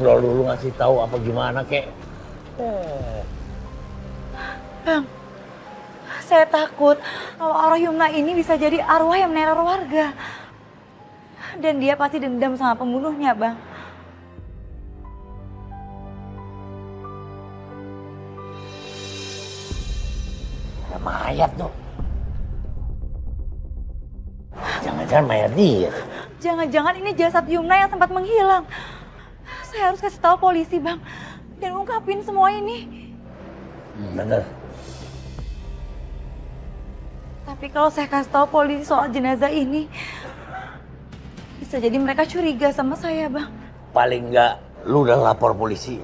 ngobrol dulu, ngasih tahu apa gimana kek. Bang, saya takut kalau arwah Yumna ini bisa jadi arwah yang meneror warga. Dan dia pasti dendam sama pembunuhnya, Bang. Ada mayat tuh. Jangan-jangan mayat dia. Jangan-jangan ini jasad Yumna yang sempat menghilang. Saya harus kasih tahu polisi, Bang. Dan ungkapin semua ini. Bener. Tapi kalau saya kasih tahu polisi soal jenazah ini, bisa jadi mereka curiga sama saya, Bang. Paling enggak lu udah lapor polisi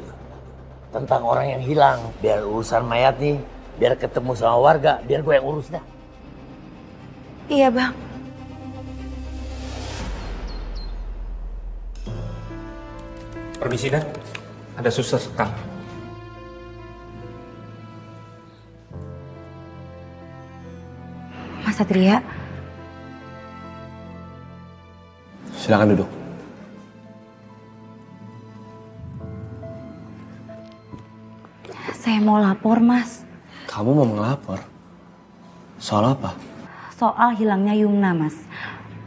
tentang orang yang hilang. Biar urusan mayat nih, biar ketemu sama warga, biar gue yang urus dah. Iya, Bang. Permisi, Dan. Ada suster sekang. Mas Satria. Silakan duduk. Saya mau lapor, Mas. Kamu mau melapor? Soal apa? Soal hilangnya Yumna, Mas.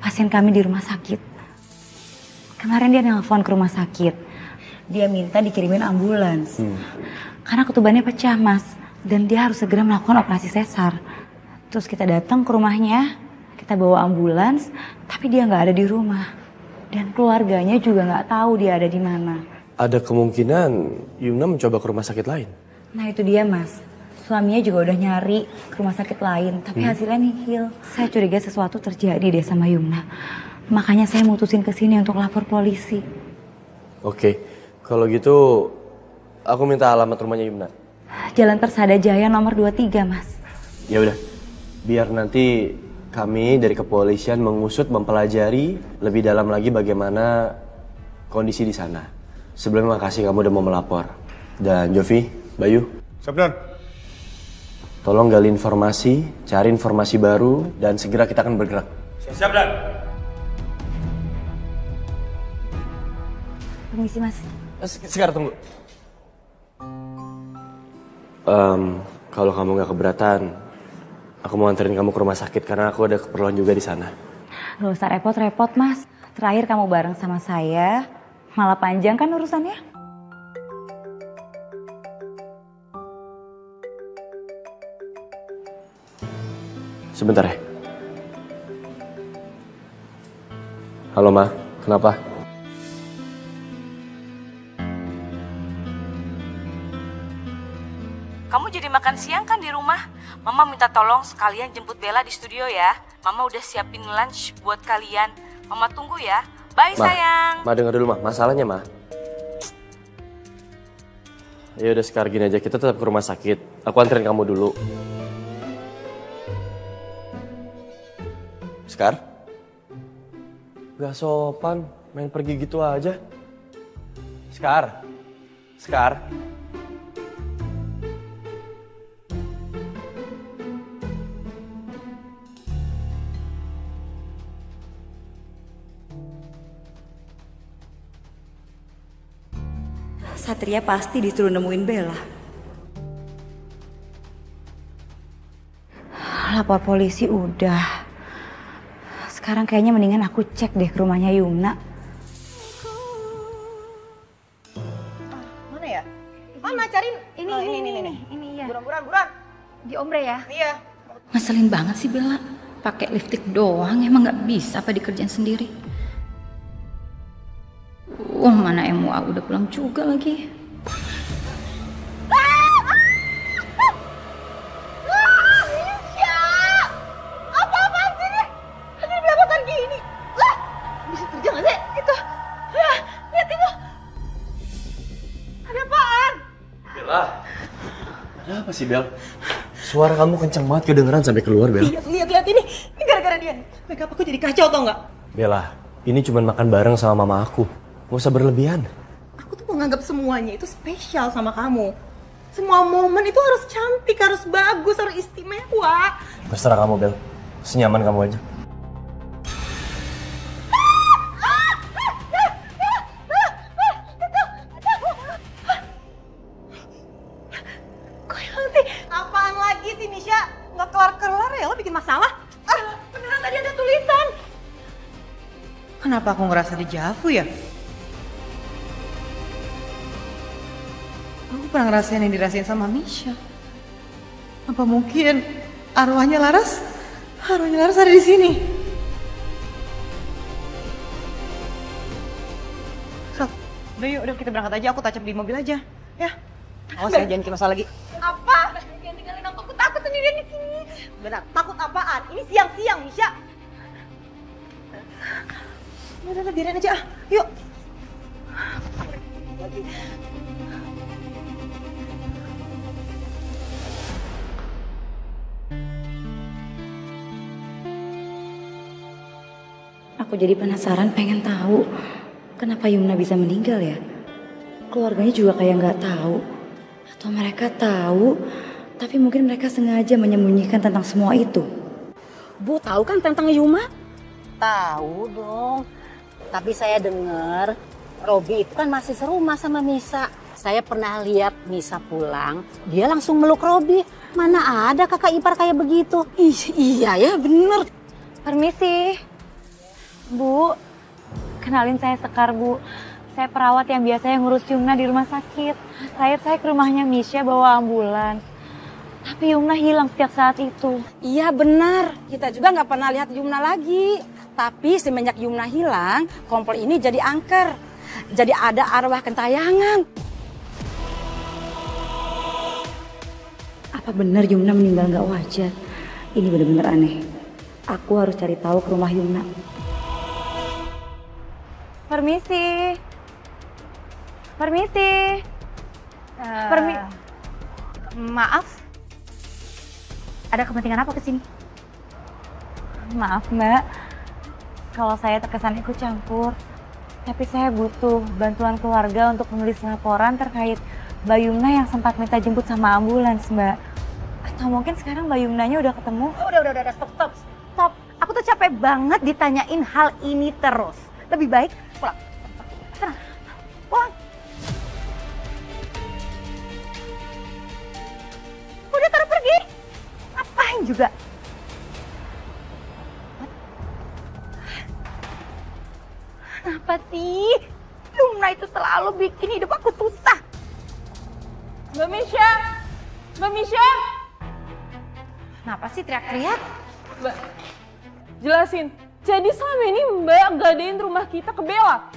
Pasien kami di rumah sakit. Kemarin dia nelpon ke rumah sakit. Dia minta dikirimin ambulans. Karena ketubannya pecah, Mas. Dan dia harus segera melakukan operasi sesar. Terus kita datang ke rumahnya, kita bawa ambulans, tapi dia nggak ada di rumah. Dan keluarganya juga nggak tahu dia ada di mana. Ada kemungkinan Yumna mencoba ke rumah sakit lain. Nah itu dia, Mas. Suaminya juga udah nyari ke rumah sakit lain, tapi hasilnya nihil. Saya curiga sesuatu terjadi deh sama Yumna. Makanya saya mutusin kesini untuk lapor polisi. Oke, kalau gitu aku minta alamat rumahnya Yumna. Jalan Persada Jaya nomor 23, Mas. Ya udah, biar nanti kami dari kepolisian mengusut, mempelajari lebih dalam lagi bagaimana kondisi di sana. Sebelumnya makasih kamu udah mau melapor. Dan Jovi, Bayu. Siap, Dan. Tolong gali informasi, cari informasi baru, dan segera kita akan bergerak. Siap, Dan. Permisi, Mas. Sekarang tunggu. Kalau kamu nggak keberatan, aku mau anterin kamu ke rumah sakit karena aku ada keperluan juga di sana. Gak usah repot-repot, Mas. Terakhir kamu bareng sama saya, malah panjang kan urusannya? Sebentar ya. Halo, Ma. Kenapa? Kamu jadi makan siang kan di rumah? Mama minta tolong sekalian jemput Bella di studio ya. Mama udah siapin lunch buat kalian. Mama tunggu ya. Bye, sayang. Ma, dengar dulu, Ma. Masalahnya, Ma. Ya udah, sekarang gini aja. Kita tetap ke rumah sakit. Aku anterin kamu dulu. Sekar? Gak sopan. Main pergi gitu aja. Sekar? Sekar? Satria pasti disuruh nemuin Bella. Lapor polisi udah. Sekarang kayaknya mendingan aku cek deh ke rumahnya Yumna. Mana ya? Mana cariin? Ini ya. Buruan. Di Ombre ya? Iya. Ngeselin banget sih Bella. Pakai lipstick doang emang nggak bisa apa dikerjain sendiri. Mana MUA udah pulang juga lagi. Apa-apaan sih ini? Ini belabakan gini. Lah, bisa kerja nggak sih? Itu. Lah, lihat itu. Ada apaan? Bella. Ada apa sih, Bel? Suara kamu kencang banget kedengeran sampai keluar, Bel. Lihat ini. Ini gara-gara dia. Makeup aku jadi kacau tau nggak? Bella, ini cuma makan bareng sama mama aku. Gak usah berlebihan. Aku tuh menganggap semuanya itu spesial sama kamu. Semua momen itu harus cantik, harus bagus, harus istimewa. Terserah kamu, Bel. Senyaman kamu aja. Kenapa aku ngerasa dejavu ya? Aku pernah ngerasain yang dirasain sama Misha. Apa mungkin arwahnya Laras ada di sini? Sok, udah kita berangkat aja. Aku touch up di mobil aja, ya. Awas ya, jangan bikin masalah lagi. Apa? Jangan tinggalin aku takut sendirian di sini. Benar, takut apaan? Ini siang-siang, Misha. Udah, biarin aja. Yuk. Aku jadi penasaran, pengen tahu kenapa Yumna bisa meninggal ya. Keluarganya juga kayak nggak tahu. Atau mereka tahu, tapi mungkin mereka sengaja menyembunyikan tentang semua itu. Bu tahu kan tentang Yuma? Tahu dong. Tapi saya dengar Robi itu kan masih serumah sama Misa. Saya pernah lihat Misa pulang, dia langsung meluk Robi. Mana ada kakak ipar kayak begitu? Iya ya bener. Permisi, Bu. Kenalin saya Sekar, Bu. Saya perawat yang biasanya ngurus Yumna di rumah sakit. Terakhir saya ke rumahnya Misha bawa ambulans. Tapi Yumna hilang setiap saat itu. Iya benar. Kita juga nggak pernah lihat Yumna lagi. Tapi semenjak Yumna hilang, komplek ini jadi angker. Jadi ada arwah kentayangan. Apa benar Yumna meninggal nggak wajar? Ini benar-benar aneh. Aku harus cari tahu ke rumah Yumna. Permisi. Maaf. Ada kepentingan apa kesini? Maaf Mbak, kalau saya terkesan ikut campur. Tapi saya butuh bantuan keluarga untuk menulis laporan terkait Mbak Yumna yang sempat minta jemput sama ambulans, Mbak. Atau mungkin sekarang Mbak Yumnanya udah ketemu? Udah, stop. Aku tuh capek banget ditanyain hal ini terus. Lebih baik pulang. Sana, pulang. Udah taruh pergi. Ngapain juga? Kenapa sih? Yumna itu selalu bikin hidup aku susah. Mbak Misha! Kenapa sih teriak-teriak? Mbak, jelasin. Jadi selama ini Mbak gadein rumah kita ke Bella?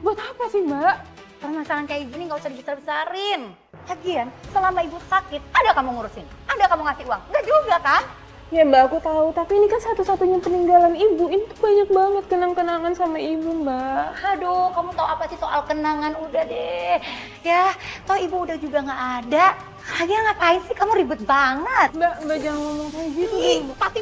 Buat apa sih Mbak? Permasalahan kayak gini gak usah dibesar-besarin. Lagian, selama ibu sakit, ada kamu ngurusin? Ada kamu ngasih uang? Enggak juga kan? Ya Mbak, aku tahu. Tapi ini kan satu-satunya peninggalan ibu. Ini tuh banyak banget kenang-kenangan sama ibu, Mbak. Aduh, kamu tahu apa sih soal kenangan? Udah deh. Ya, toh ibu udah juga nggak ada. Lagian ngapain sih kamu ribet banget? Mbak jangan ngomong kayak gitu. Ih, pasti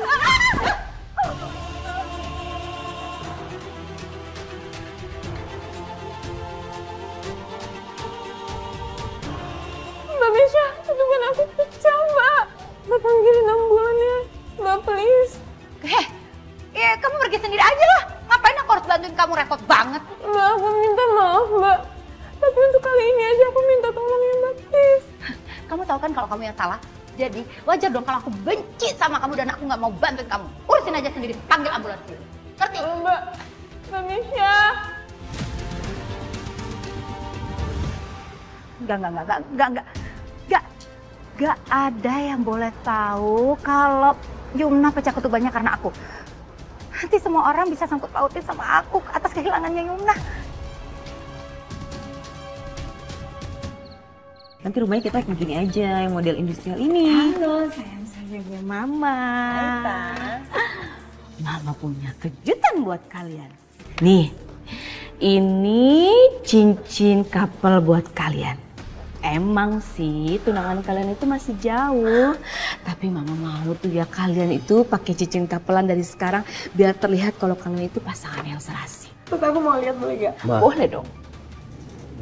Mbak Misha, hubungan aku pecah, Mbak. Mbak panggilin ambulannya. Mbak, please. Ya kamu pergi sendiri aja lah. Ngapain aku harus bantuin kamu, repot banget. Mbak, aku minta maaf, Mbak. Tapi untuk kali ini aja aku minta tolong ya, Mbak, please. Kamu tahu kan kalau kamu yang salah. Jadi wajar dong kalau aku benci sama kamu dan aku nggak mau bantuin kamu. Urusin aja sendiri, panggil ambulans dulu. Ngerti? Mbak Misha. Gak ada yang boleh tahu kalau Yumna pecah ketubannya karena aku. Nanti semua orang bisa sangkut pautin sama aku atas kehilangannya Yumna. Nanti rumahnya kita kayak gini aja, yang model industrial ini. Halo, sayang-sayangnya Mama. Mama punya kejutan buat kalian. Nih, ini cincin couple buat kalian. Emang sih tunangan kalian itu masih jauh, tapi Mama mau tuh ya kalian itu pakai cincin couple-an dari sekarang biar terlihat kalau kalian itu pasangan yang serasi. Terus aku mau lihat boleh gak? Ma, Boleh dong.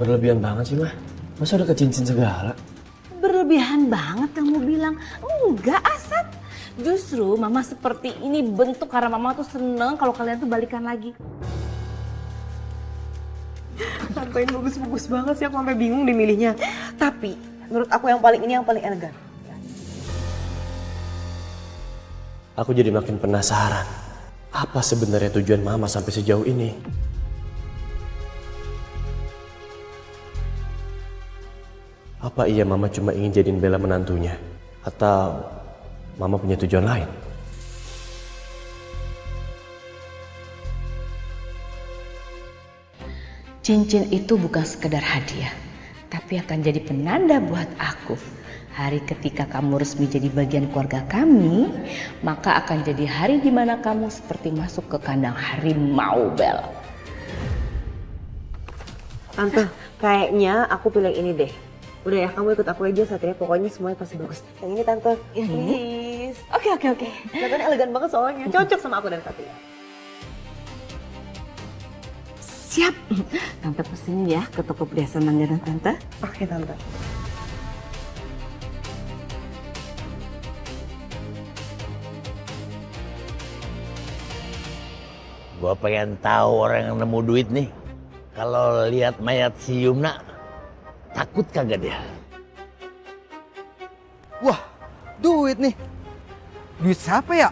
berlebihan banget sih, Ma. Masa udah ke cincin segala? Berlebihan banget kamu bilang. Enggak, Asad. Justru Mama seperti ini bentuk karena Mama tuh seneng kalau kalian tuh balikan lagi. Tante ini bagus-bagus banget sih, aku sampai bingung deh milihnya. Tapi menurut aku yang paling elegan. Aku jadi makin penasaran. Apa sebenarnya tujuan Mama sampai sejauh ini? Apa iya Mama cuma ingin jadiin Bella menantunya? Atau Mama punya tujuan lain? Cincin itu bukan sekedar hadiah, tapi akan jadi penanda buat aku. Hari ketika kamu resmi jadi bagian keluarga kami, maka akan jadi hari di mana kamu seperti masuk ke kandang harimau, Bel. Tante, kayaknya aku pilih yang ini deh. Udah ya, kamu ikut aku aja Satria, pokoknya semuanya pasti bagus. Yang ini Tante, Yang ini? please. Oke. Kelihatannya elegan banget soalnya, cocok sama aku dan Satria. Siap. Tante pesenin ya ke toko perhiasan langganan Tante. Oke Tante. Gua pengen tahu orang yang nemu duit nih. Kalau lihat mayat si Yumna, takut kagak dia? Wah, duit nih. Duit siapa ya?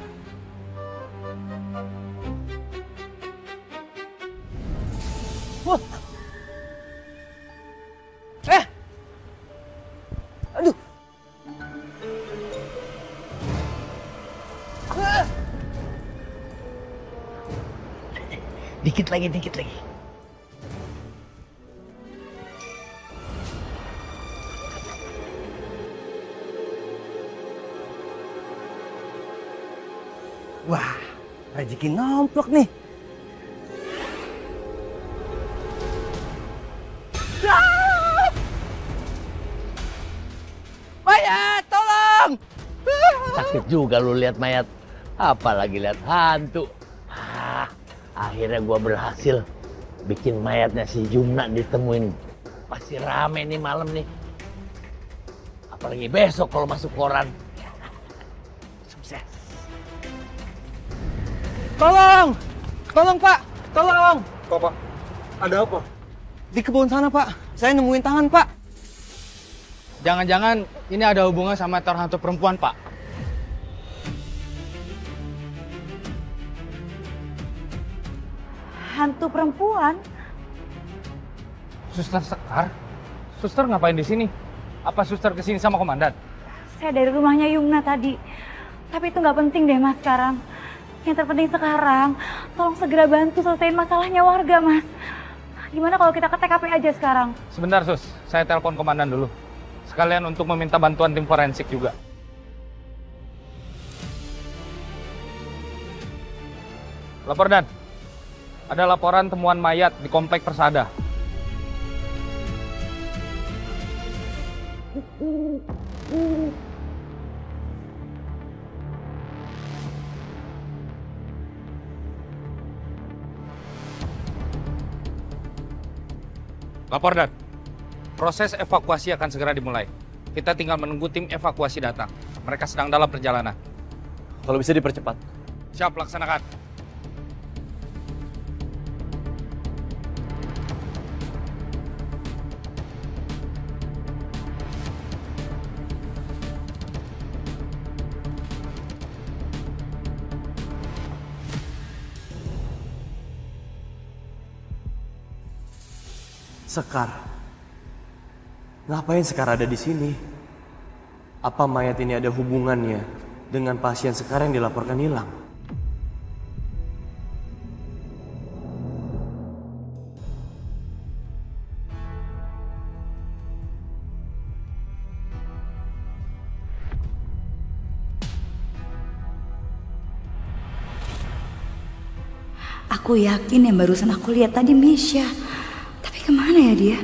Wah. Aduh. Dikit lagi. Wah, rezeki nomplok nih. Mayat, tolong! Sakit juga lu lihat mayat, apalagi lihat hantu. Akhirnya gua berhasil bikin mayatnya si Yumna ditemuin. Pasti rame nih malam nih. Apalagi besok kalau masuk koran. Sukses. Tolong! Tolong, Pak! Tolong! Pak, ada apa? Di kebun sana, Pak. Saya nemuin tangan, Pak. Jangan-jangan ini ada hubungan sama teror hantu perempuan, Pak. Hantu perempuan? Suster Sekar? Suster ngapain di sini? Apa suster kesini sama komandan? Saya dari rumahnya Yumna tadi. Tapi itu nggak penting deh Mas sekarang. Yang terpenting sekarang, tolong segera bantu selesaiin masalahnya warga Mas. Gimana kalau kita ke TKP aja sekarang? Sebentar, Sus. Saya telepon komandan dulu. Sekalian untuk meminta bantuan tim forensik juga. Lapor Dan. Ada laporan temuan mayat di Komplek Persada. Lapor Dan. Proses evakuasi akan segera dimulai. Kita tinggal menunggu tim evakuasi datang. Mereka sedang dalam perjalanan. Kalau bisa dipercepat. Siap, laksanakan. Sekar. Ngapain Sekar ada di sini? Apa mayat ini ada hubungannya dengan pasien Sekar yang dilaporkan hilang? Aku yakin yang barusan aku lihat tadi Misha. Tapi kemana ya dia?